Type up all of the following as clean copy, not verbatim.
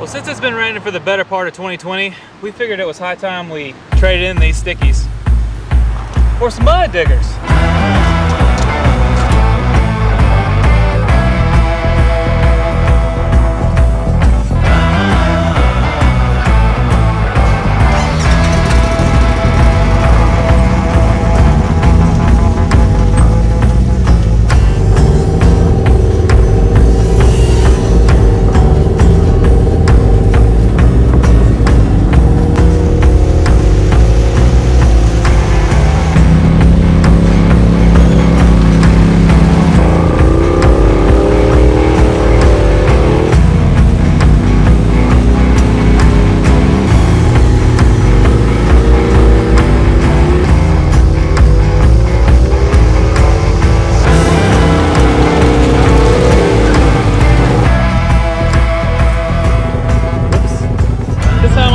Well, since it's been raining for the better part of 2020, we figured it was high time we traded in these stickies for some mud diggers.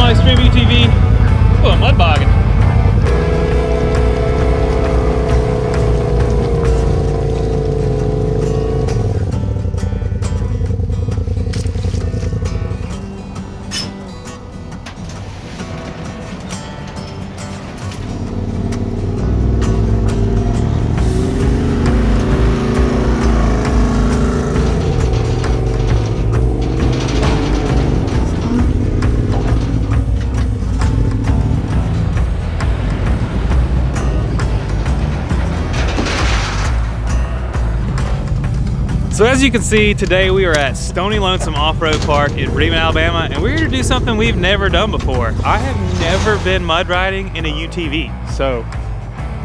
Extreme UTV, oh, mud bogging. So as you can see, today we are at Stony Lonesome Off Road Park in Bremen, Alabama, and we're here to do something we've never done before. I have never been mud riding in a UTV, so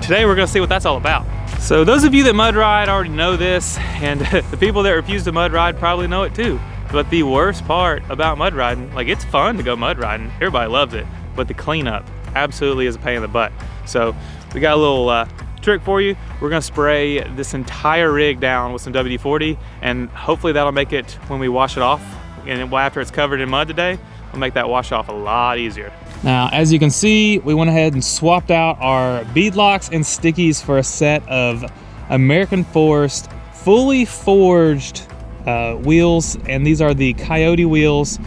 today we're gonna see what that's all about. So those of you that mud ride already know this, and the people that refuse to mud ride probably know it too. But the worst part about mud riding, like, it's fun to go mud riding, everybody loves it, but the cleanup absolutely is a pain in the butt. So we got a little trick for you. We're gonna spray this entire rig down with some WD-40, and hopefully that'll make it, when we wash it off and after it's covered in mud today, we'll make that wash off a lot easier. Now, as you can see, we went ahead and swapped out our beadlocks and stickies for a set of American Forest fully forged wheels, and these are the Coyote wheels,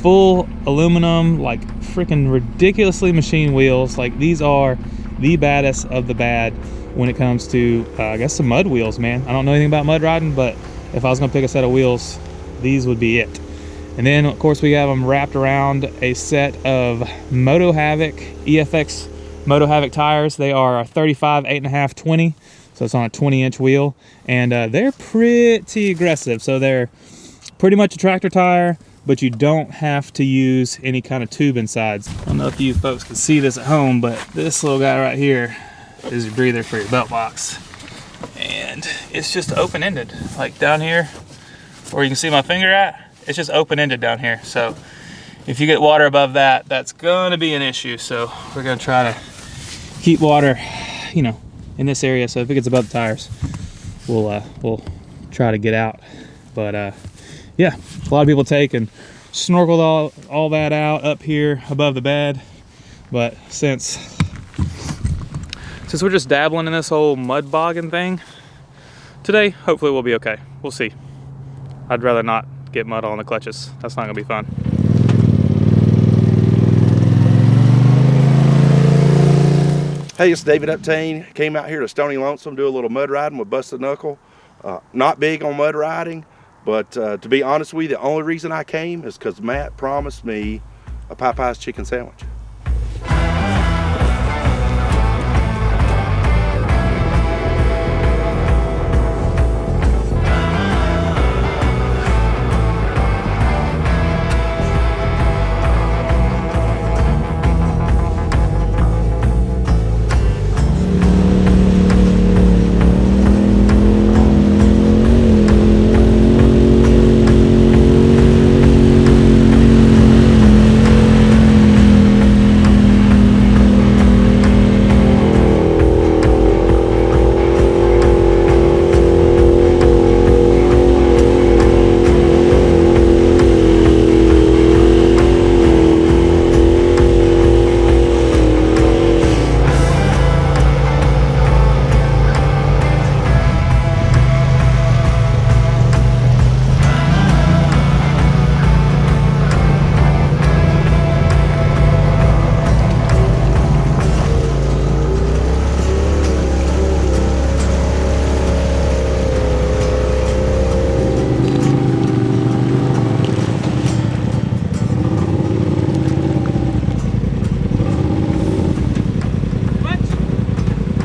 full aluminum, like freaking ridiculously machined wheels. Like, these are the baddest of the bad when it comes to I guess some mud wheels, man. I don't know anything about mud riding, but if I was gonna pick a set of wheels, these would be it. And then of course we have them wrapped around a set of Motohavok EFX Motohavok tires. They are 35 8.5 20, so it's on a 20-inch wheel, and they're pretty aggressive. So they're pretty much a tractor tire, but you don't have to use any kind of tube insides. I don't know if you folks can see this at home, but this little guy right here is your breather for your belt box. And it's just open-ended, like down here, where you can see my finger at, it's just open-ended down here. So if you get water above that, that's gonna be an issue. So we're gonna try to keep water, you know, in this area. So if it gets above the tires, we'll try to get out. But yeah, a lot of people take and snorkel all that out up here above the bed. But since we're just dabbling in this whole mud bogging thing today, hopefully we'll be okay. We'll see. I'd rather not get mud all in the clutches. That's not gonna be fun. Hey, it's David Uptain. Came out here to Stony Lonesome, do a little mud riding with Busted Knuckle. Not big on mud riding, but to be honest with you, the only reason I came is because Matt promised me a Popeye's chicken sandwich.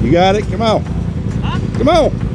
You got it? Come on. Huh? Come on.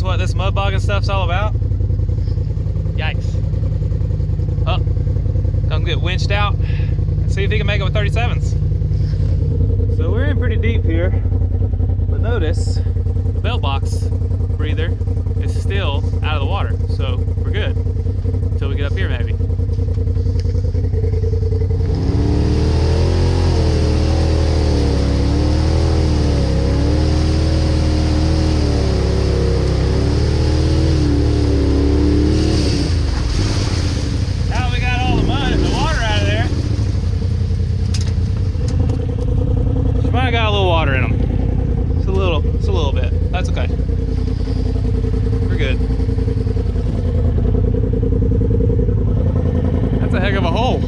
What this mud bogging stuff's all about? Yikes. Oh, come get winched out and see if he can make it with 37s. So we're in pretty deep here, but notice the belt box breather is still out of the water, so we're good until we get up here maybe. Got a little water in them. It's a little bit. That's okay. We're good. That's a heck of a hole.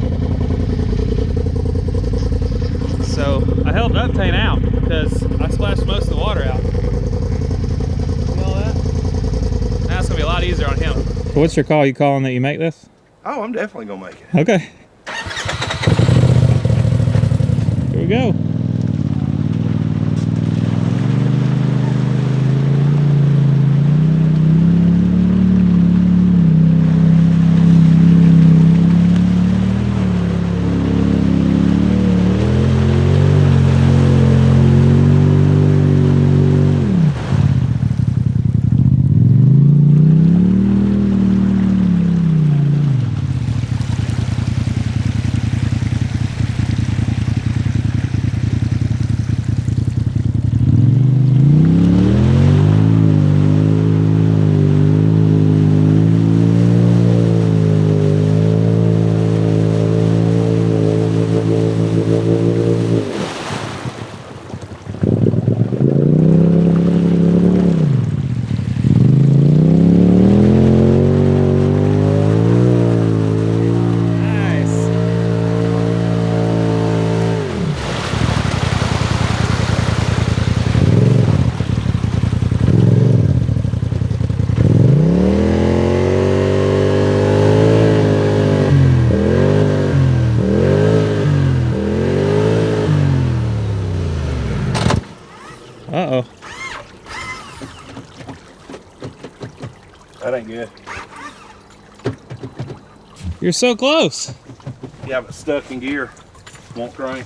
So I helped Uptain out because I splashed most of the water out. See all that? Now it's gonna be a lot easier on him. So what's your call? You calling that you make this? Oh, I'm definitely gonna make it. Okay. Here we go. Uh-oh. That ain't good. You're so close. Yeah, but stuck in gear. Won't crank.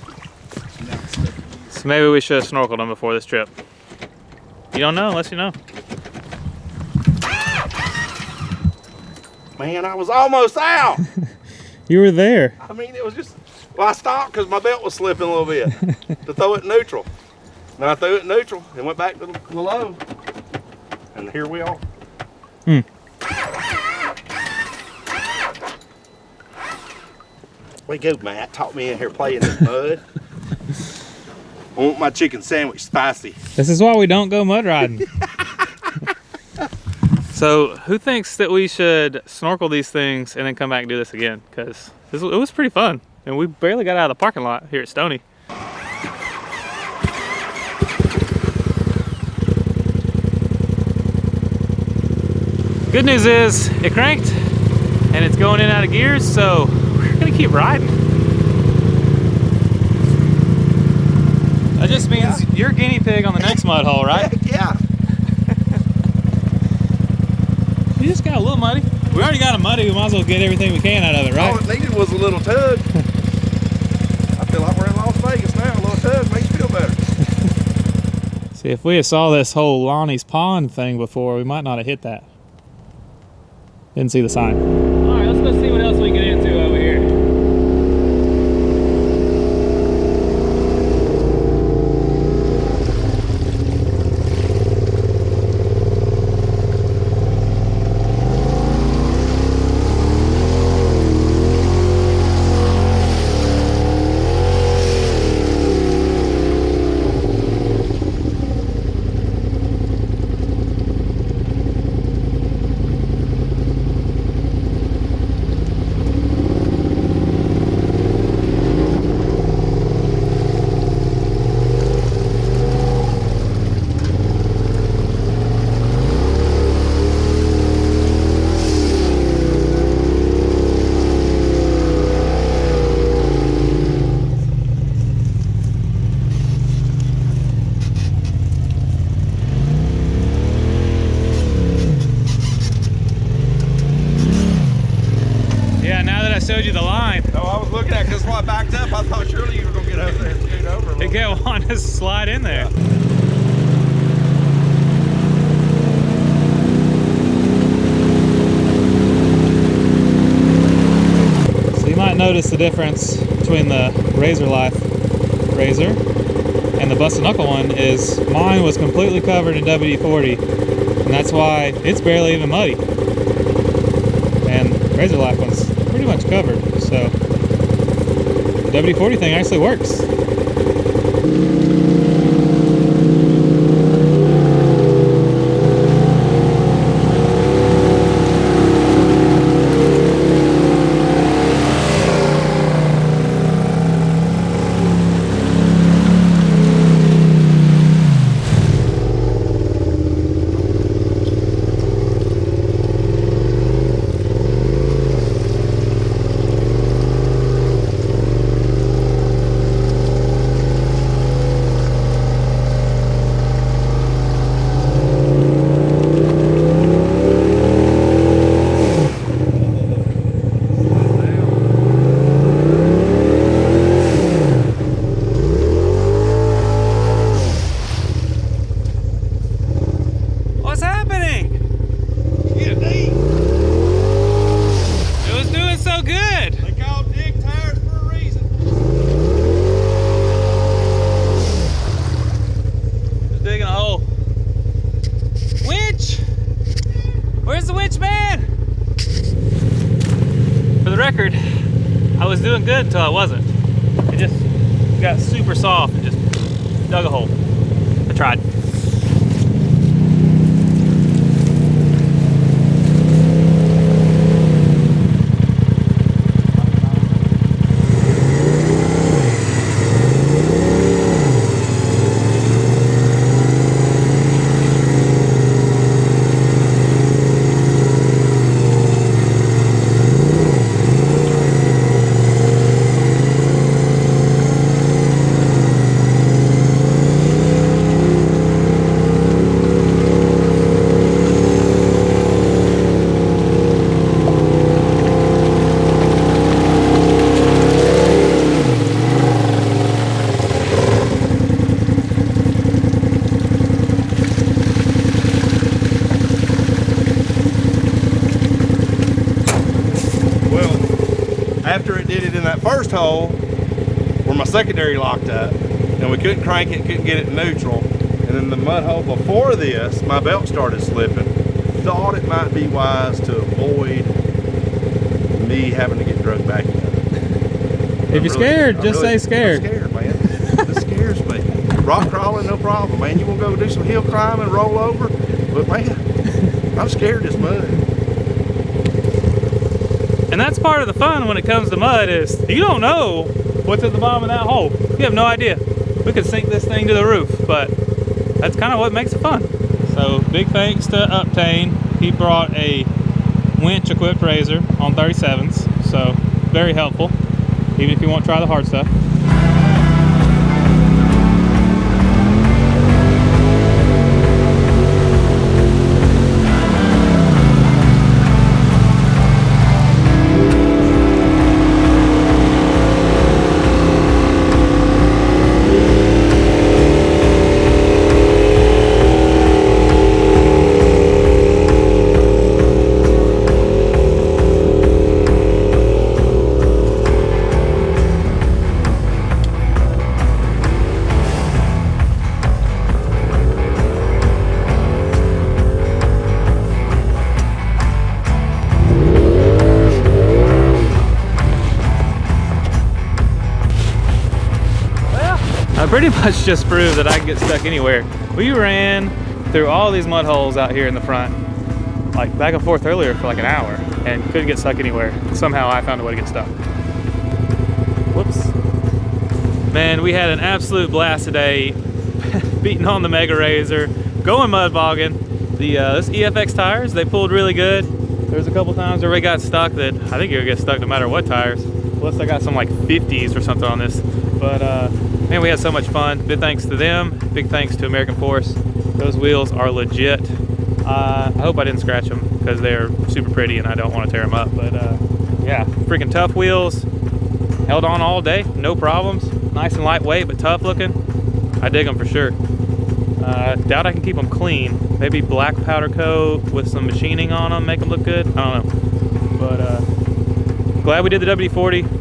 So maybe we should have snorkeled them before this trip. You don't know unless you know. Man, I was almost out. You were there. I mean, it was just, well, I stopped because my belt was slipping a little bit to throw it neutral. And I threw it neutral and went back to the low. And here we are. Hmm. Way to go, Matt. Taught me in here playing in mud. I want my chicken sandwich spicy. This is why we don't go mud riding. So who thinks that we should snorkel these things and then come back and do this again? Because it was pretty fun. And we barely got out of the parking lot here at Stony. Good news is it cranked and it's going in and out of gears, so we're gonna keep riding. That just means you're guinea pig on the next mud hole, right? Heck yeah. You just got a little muddy. We already got a muddy, we might as well get everything we can out of it, right? All it needed was a little tug. I feel like we're in Las Vegas now. A little tug makes you feel better. See, if we had saw this whole Lonnie's Pond thing before, we might not have hit that. Didn't see the sign. All right, let's go see what else we can get into over here. Showed you the line. Oh, I was looking at it because when I backed up, I thought surely you were going to get over there and scoot over. It kept wanting to slide in there. Yeah. So you might notice the difference between the RZR Life RZR and the Busted Knuckle one is mine was completely covered in WD-40, and that's why it's barely even muddy. And RZR Life one's pretty much covered, so the WD-40 thing actually works. I was doing good until I wasn't. It just got super soft and just dug a hole. I tried. After it did it in that first hole where my secondary locked up and we couldn't crank it, couldn't get it neutral, and then the mud hole before this, my belt started slipping. Thought it might be wise to avoid me having to get drugged back in. If you're scared, just say scared. I'm scared, man. This scares me. Rock crawling, no problem, man. You want to go do some hill climbing, roll over, but man, I'm scared of this mud. And And that's part of the fun when it comes to mud, is you don't know what's at the bottom of that hole. You have no idea. We could sink this thing to the roof, but that's kind of what makes it fun. So big thanks to Uptain. He brought a winch equipped RZR on 37s, so very helpful, even if you won't try the hard stuff. I pretty much just proved that I can get stuck anywhere. We ran through all these mud holes out here in the front, like back and forth earlier for like an hour, and couldn't get stuck anywhere. Somehow I found a way to get stuck. Whoops. Man, we had an absolute blast today, beating on the Mega RZR, going mud bogging. This EFX tires, they pulled really good. There's a couple times where we got stuck that I think you'll get stuck no matter what tires. Unless I got some like 50s or something on this. But man, we had so much fun. Big thanks to them. Big thanks to American Force. Those wheels are legit. I hope I didn't scratch them because they're super pretty and I don't want to tear them up. But yeah, freaking tough wheels. Held on all day, no problems. Nice and lightweight, but tough looking. I dig them for sure. Doubt I can keep them clean. Maybe black powder coat with some machining on them, make them look good. I don't know. But glad we did the WD-40.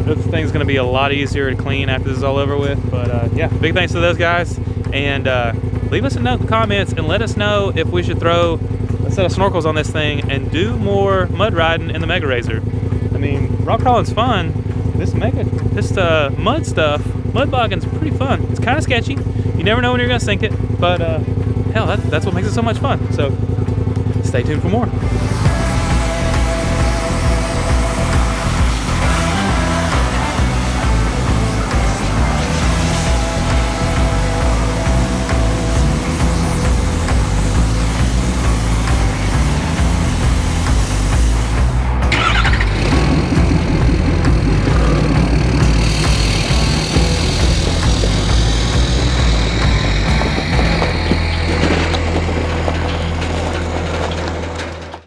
This thing's going to be a lot easier to clean after this is all over with. But yeah, big thanks to those guys. And leave us a note in the comments and let us know if we should throw a set of snorkels on this thing and do more mud riding in the Mega RZR. I mean, rock crawling's fun. This mud stuff, mud bogging's pretty fun. It's kind of sketchy. You never know when you're going to sink it. But hell, that's what makes it so much fun. So stay tuned for more.